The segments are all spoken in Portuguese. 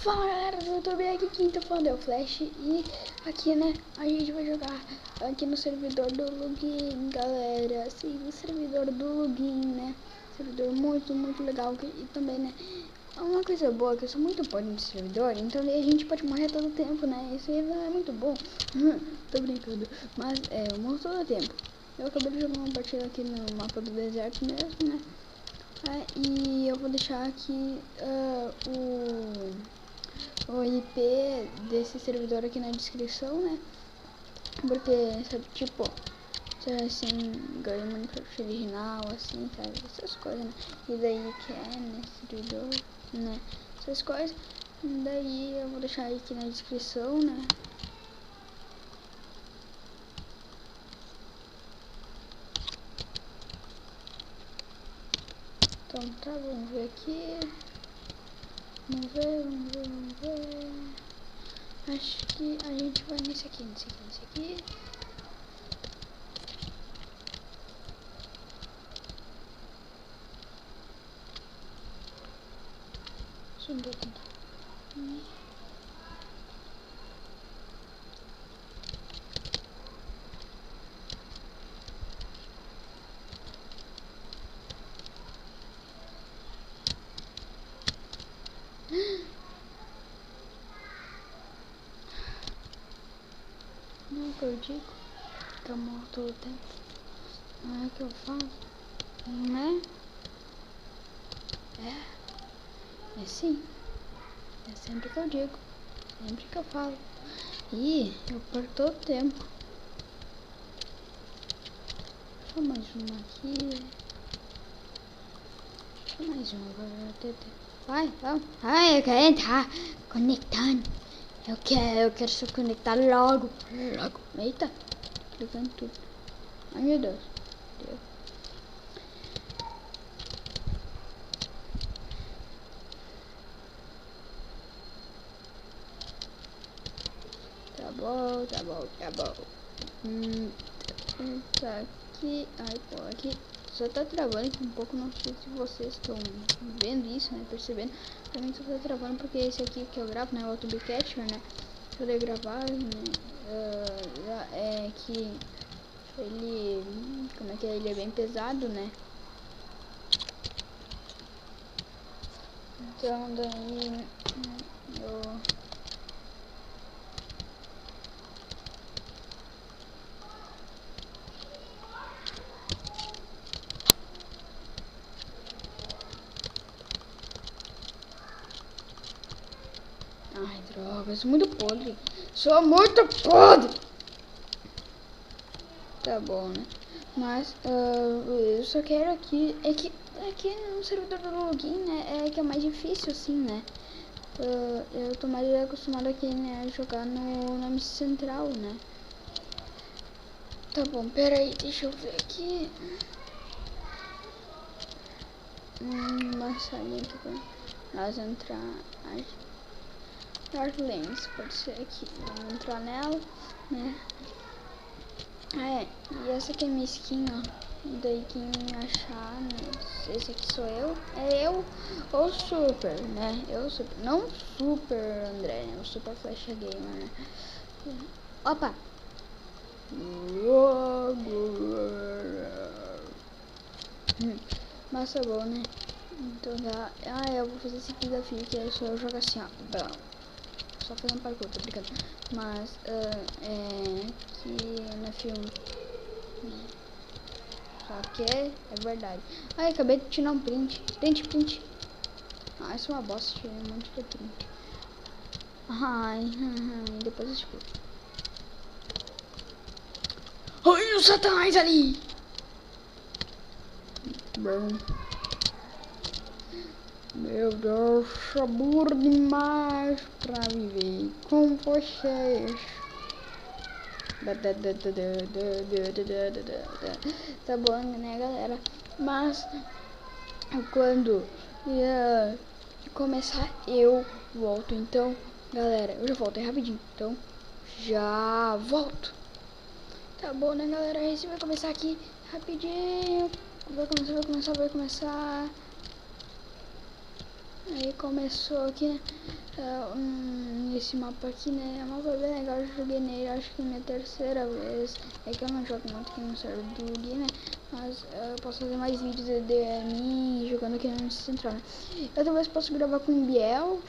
Fala galera do YouTube, aqui quem tá falando é o Flash. E aqui, né, a gente vai jogar aqui no servidor do login, galera. Sim, no servidor do login, né. Servidor muito legal. E também, né, uma coisa boa, que eu sou muito bom nesse servidor, então a gente pode morrer todo tempo, né. Isso aí é muito bom. Tô brincando, mas eu morro todo tempo. Eu acabei de jogar uma partida aqui no mapa do deserto mesmo, né. E eu vou deixar aqui o IP desse servidor aqui na descrição, né? Porque, sabe, tipo, assim, ganha Minecraft original, assim, sabe? Essas coisas, né? E daí que é, né? Servidor, né? Essas coisas. Daí eu vou deixar aqui na descrição, né? Então tá, vamos ver aqui. Vamos ver. Acho que a gente vai nesse aqui. Deixa eu tentar. Não acredito. Tá morto todo o tempo. Não é o que eu faço, não é? É sim. É sempre que eu digo. Sempre que eu falo. Ih, eu perco todo o tempo. Só mais uma aqui. Só mais uma agora. Vai, vamos. Ai, eu quero entrar. Conectando. Eu quero se conectar logo. Eita, clicando tudo. Ai meu Deus. Tá bom. Tá aqui. Ai, pô, aqui só tá travando aqui um pouco. Não sei se vocês estão vendo isso, né? Percebendo. Pra mim só tá travando porque esse aqui que eu gravo, né? O YouTube Catcher, né? Eu ia gravar, né? É que ele. Como é que é? Ele é bem pesado, né? Então daí eu. Ai, droga, eu sou muito podre. Sou muito podre! Tá bom, né? Mas eu só quero aqui. Aqui no servidor do login, né? É que é mais difícil, assim, né? Eu tô mais acostumado aqui, né? A jogar no nome central, né? Tá bom, pera aí, deixa eu ver aqui. Uma salinha aqui pra nós entrar. Darklings, pode ser aqui. Vamos entrar nela, né? E essa aqui é minha skin, ó. Daí quem achar, né? Esse aqui sou eu. É eu ou Super, né? Eu Super. Não Super André, né? O Super Flash Gamer, né? Opa! Mas tá bom, né? Então já. Eu vou fazer esse desafio que é só eu jogar assim, ó. Só fazendo parkour, tô brincando. Mas que no filme. Só que é verdade. Ai, acabei de tirar um print. Print. Isso é uma bosta, tirei um monte de print. Depois eu explico. Ai, o Satanás ali! Bom. Meu Deus, sabor demais pra viver com vocês. Tá bom, né, galera? Mas quando começar eu volto. Então, galera, eu já volto rapidinho. Então, já volto. Tá bom, né, galera? Esse vai começar aqui rapidinho. Vai começar. Aí começou aqui, né? Esse mapa aqui, né? O mapa é bem legal, eu joguei nele, acho que é minha terceira vez. É que eu não jogo muito aqui no server do Gui, né? Mas eu posso fazer mais vídeos de mim jogando aqui no Central, né? Eu talvez possa gravar com o Biel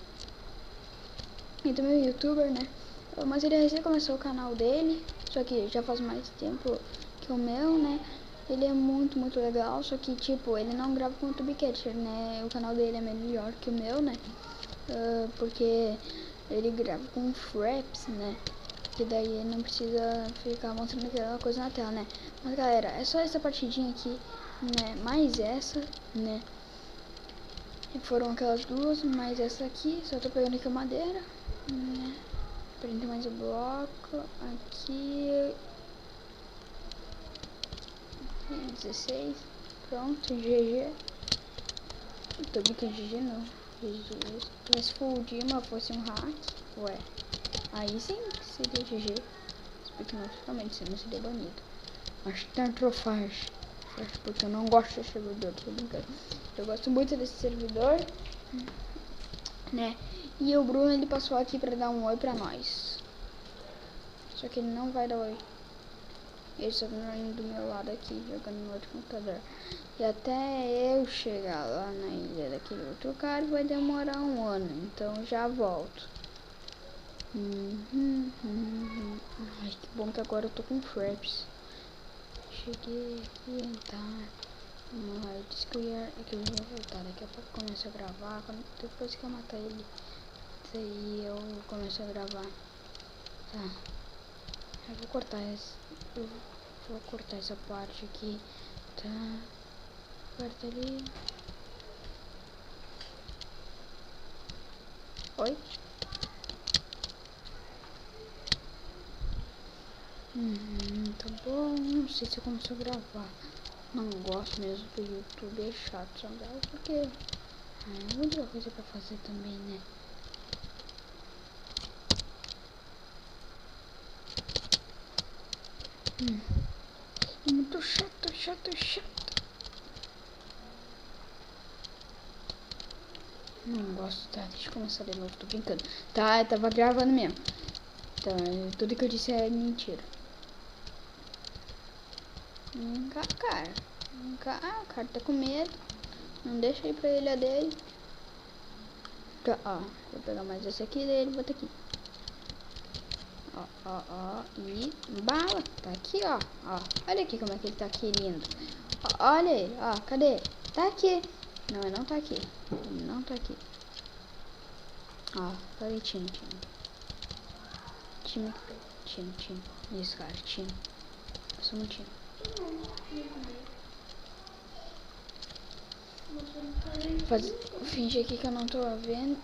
e também o youtuber, né? Mas ele recém começou o canal dele, só que já faz mais tempo que o meu, né? Ele é muito legal, só que tipo, ele não grava com o Tubecatcher, né? O canal dele é melhor que o meu, né? Porque ele grava com Fraps, né? Que daí ele não precisa ficar mostrando aquela coisa na tela, né? Mas galera, é só essa partidinha aqui, né? Mais essa, né? E foram aquelas duas, mais essa aqui. Só tô pegando aqui a madeira, né? Prender mais o bloco. Aqui 16. Pronto, GG. Tô brincando, GG não. GG. Mas se for o Dima fosse um hack, ué, aí sim seria GG. Porque não, totalmente não seria banido. Mas tanto faz. Porque eu não gosto desse servidor, tô brincando. Eu gosto muito desse servidor, né? E o Bruno, ele passou aqui pra dar um oi pra nós. Só que ele não vai dar oi. Ele só tá indo do meu lado aqui, jogando no outro computador. E até eu chegar lá na ilha daquele outro cara vai demorar um ano. Então já volto. Ai, que bom que agora eu tô com Fraps. Cheguei aqui, tá? Vamos lá, eu disse que eu ia voltar. Daqui a pouco eu começo a gravar. Depois que eu matar ele, daí eu começo a gravar. Tá. Eu vou cortar essa parte aqui. Tá. Corta ali. Oi? Tá bom. Não sei se eu começo a gravar. Não gosto mesmo do YouTube, é chato só gravo porque é muita coisa pra fazer também, né? Muito chato. Não gosto, tá? Deixa eu começar de novo, tô brincando. Tá, eu tava gravando mesmo. Então, tudo que eu disse é mentira. Cara. O cara tá com medo. Não deixa aí pra ele a dele. Tá, ó. Vou pegar mais esse aqui dele, bota aqui. Ó. E bala. Tá aqui, ó. Olha aqui como é que ele tá aqui lindo. Olha ele, ó. Cadê ele? Tá aqui. Não, ele não tá aqui. Ele não tá aqui. Ó, falei time. Isso, cara, time. Eu sou um time. Finge aqui que eu não tô vendo.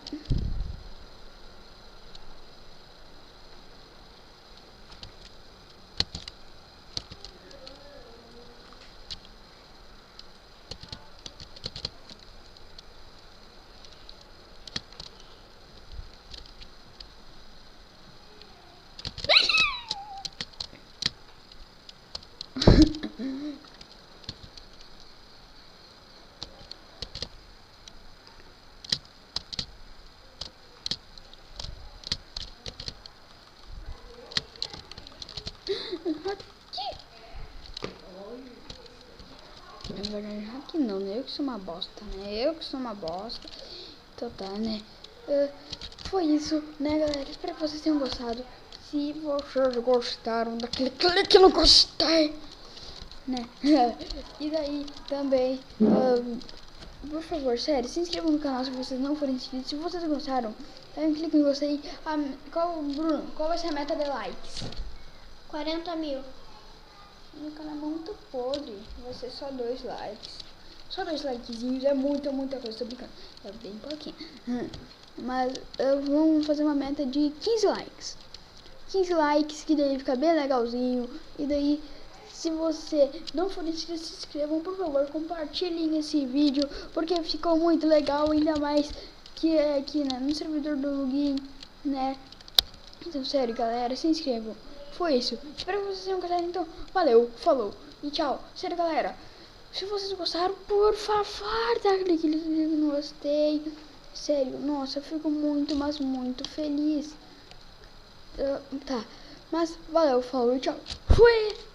Na verdade, aqui não, né? Eu que sou uma bosta, né? Então tá, né? Foi isso, né, galera? Espero que vocês tenham gostado. Se vocês gostaram daquele clique no gostei, né? E daí também, por favor, sério, se inscrevam no canal se vocês não forem inscritos. Se vocês gostaram, dá um clique no gostei. Bruno, qual vai ser a meta de likes? 40 mil. Meu canal é muito podre. Vai ser só 2 likes. Só 2 likezinhos. É muita coisa. Tô brincando. É bem pouquinho. Mas vamos fazer uma meta de 15 likes. 15 likes, que daí fica bem legalzinho. E daí, se você não for inscrito, se inscrevam, por favor. Compartilhem esse vídeo, porque ficou muito legal. Ainda mais que é aqui, né, no servidor do login, né? Então, sério, galera, se inscrevam. Foi isso. Espero que vocês tenham gostado. Então, valeu, falou e tchau. Sério, galera, se vocês gostaram, por favor, dá clique no gostei. Sério, nossa, eu fico muito, mas muito feliz. Tá, mas valeu, falou, tchau. Fui!